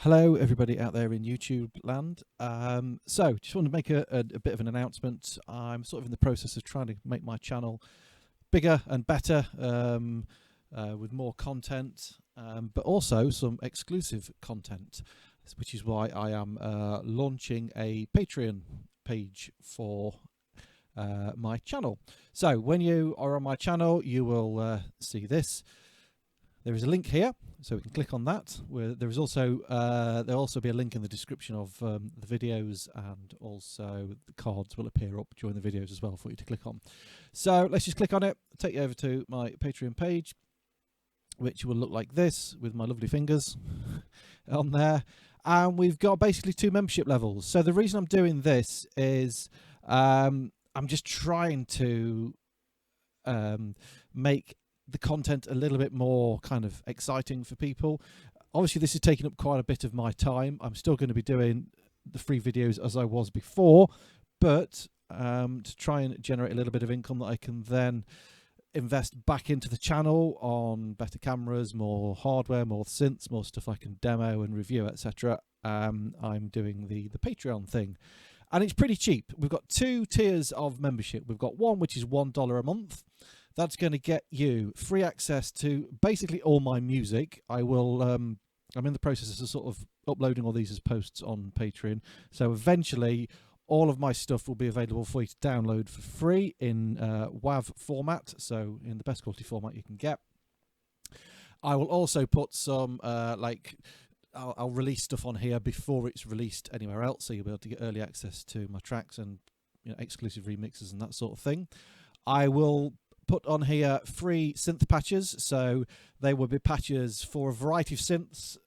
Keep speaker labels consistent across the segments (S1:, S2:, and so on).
S1: Hello, everybody out there in YouTube land. So, just want to make a bit of an announcement. I'm sort of in the process of trying to make my channel bigger and better with more content, but also some exclusive content, which is why I am launching a Patreon page for my channel. So, when you are on my channel, you will see this. There is a link here, so we can click on that. There is also there'll also be a link in the description of the videos, and also the cards will appear up during the videos as well for you to click on. So let's just click on it, take you over to my Patreon page, which will look like this with my lovely fingers on there. And we've got basically two membership levels. So the reason I'm doing this is I'm just trying to make the content a little bit more kind of exciting for people. Obviously this is taking up quite a bit of my time. I'm still going to be doing the free videos as I was before, but to try and generate a little bit of income that I can then invest back into the channel on better cameras, more hardware, more synths, more stuff I can demo and review, etc. I'm doing the Patreon thing, and it's pretty cheap. We've got two tiers of membership. We've got one which is $1 a month. That's going to get you free access to basically all my music. I will I'm in the process of sort of uploading all these as posts on Patreon, so eventually all of my stuff will be available for you to download for free in WAV format, so in the best quality format you can get. I will also put some I'll release stuff on here before it's released anywhere else, so you'll be able to get early access to my tracks and exclusive remixes and that sort of thing. I will put on here free synth patches, so they will be patches for a variety of synths,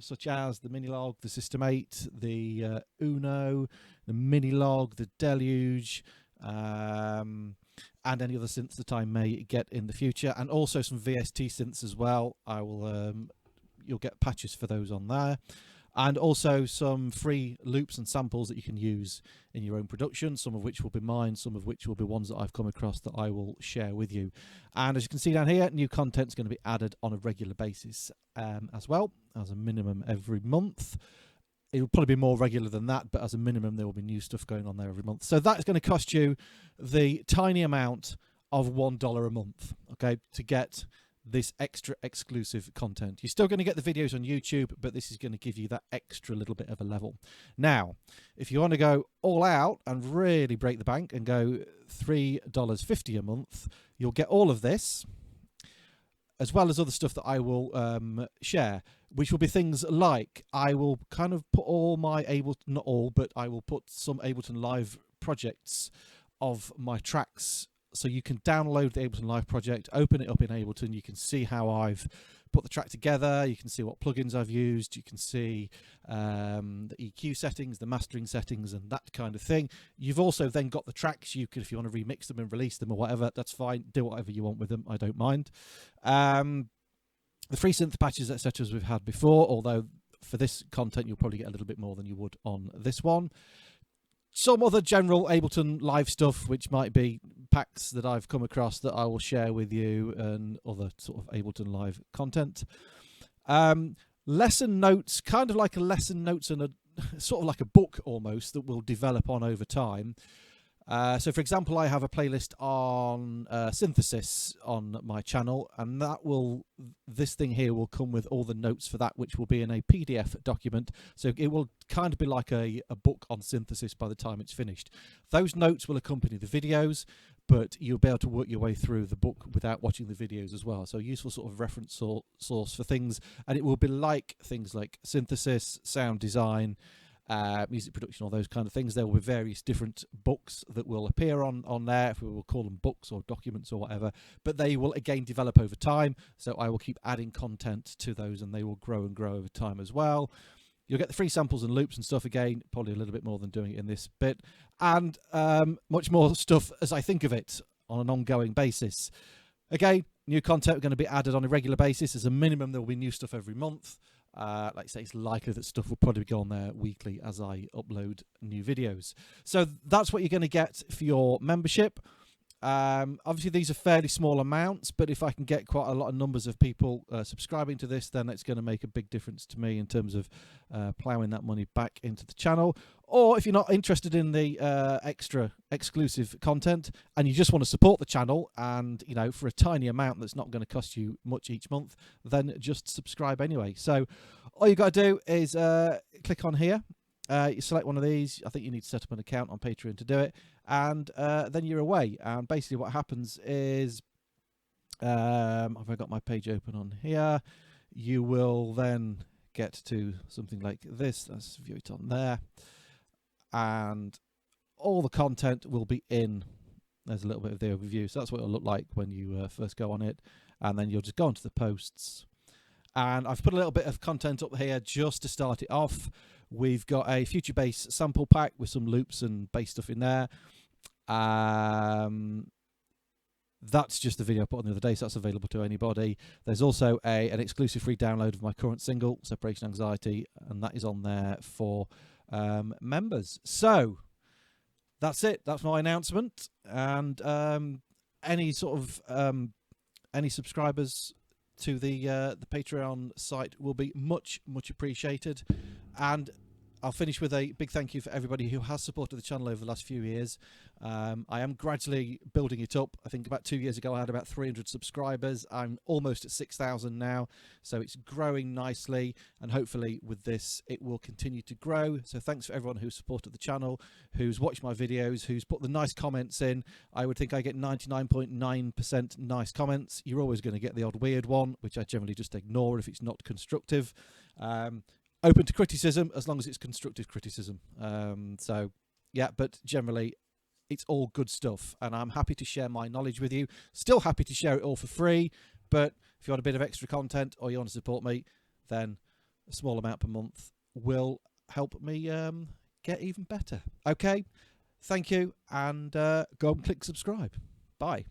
S1: such as the Minilog, the System 8, the Uno, the Minilog, the Deluge, and any other synths that I may get in the future, and also some VST synths as well. I will you'll get patches for those on there, and also some free loops and samples that you can use in your own production, some of which will be mine, some of which will be ones that I've come across that I will share with you. And as you can see down here, new content is going to be added on a regular basis as well, as a minimum every month. It will probably be more regular than that, but as a minimum there will be new stuff going on there every month. So that's going to cost you the tiny amount of $1 a month, okay, to get this extra exclusive content. You're still going to get the videos on YouTube, but this is going to give you that extra little bit of a level. Now, if you want to go all out and really break the bank and go $3.50 a month, you'll get all of this, as well as other stuff that I will share, which will be things like I will kind of put all my Ableton, not all, but I will put some Ableton Live projects of my tracks, so you can download the Ableton Live project, open it up in Ableton, you can see how I've put the track together, you can see what plugins I've used, you can see the EQ settings, the mastering settings, and that kind of thing. You've also then got the tracks. You can, if you want to remix them and release them or whatever, that's fine. Do whatever you want with them, I don't mind. The free synth patches, etc., as we've had before, although for this content you'll probably get a little bit more than you would on this one. Some other general Ableton Live stuff, which might be packs that I've come across that I will share with you, and other sort of Ableton Live content. Lesson notes, kind of like a lesson notes and a sort of like a book almost, that will develop on over time. So for example, I have a playlist on synthesis on my channel, and this thing here will come with all the notes for that, which will be in a PDF document. So it will kind of be like a book on synthesis by the time it's finished. Those notes will accompany the videos, but you'll be able to work your way through the book without watching the videos as well. So useful sort of reference source for things, and it will be like things like synthesis, sound design, music production, all those kind of things. There will be various different books that will appear on there, if we will call them books or documents or whatever, but they will again develop over time, so I will keep adding content to those, and they will grow and grow over time as well. You'll get the free samples and loops and stuff, again, probably a little bit more than doing it in this bit, and much more stuff as I think of it on an ongoing basis. Again, new content are going to be added on a regular basis. As a minimum, there will be new stuff every month. Like I say, it's likely that stuff will probably go on there weekly as I upload new videos. So that's what you're going to get for your membership. Obviously, these are fairly small amounts, but if I can get quite a lot of numbers of people subscribing to this, then it's going to make a big difference to me in terms of ploughing that money back into the channel. Or if you're not interested in the extra exclusive content and you just want to support the channel, and you know, for a tiny amount that's not going to cost you much each month, then just subscribe anyway. So all you got to do is click on here. You select one of these. I think you need to set up an account on Patreon to do it, and then you're away. And basically what happens is, have I got my page open on here? You will then get to something like this. Let's view it on there, and all the content will be in. There's a little bit of the overview, so that's what it'll look like when you first go on it, and then you'll just go onto the posts. And I've put a little bit of content up here just to start it off. We've got a future bass sample pack with some loops and bass stuff in there. That's just the video I put on the other day, so that's available to anybody. There's also an exclusive free download of my current single, Separation Anxiety, and that is on there for members. So that's it. That's my announcement. And any sort of any subscribers to the Patreon site will be much appreciated. And I'll finish with a big thank you for everybody who has supported the channel over the last few years. I am gradually building it up. I think about 2 years ago I had about 300 subscribers. I'm almost at 6,000 now, so it's growing nicely, and hopefully with this it will continue to grow. So thanks for everyone who's supported the channel, who's watched my videos, who's put the nice comments in. I would think I get 99.9% nice comments. You're always going to get the odd weird one, which I generally just ignore if it's not constructive. Open to criticism as long as it's constructive criticism. So yeah, but generally it's all good stuff, and I'm happy to share my knowledge with you. Still happy to share it all for free, but if you want a bit of extra content or you want to support me, then a small amount per month will help me get even better. Okay, thank you, and go and click subscribe. Bye.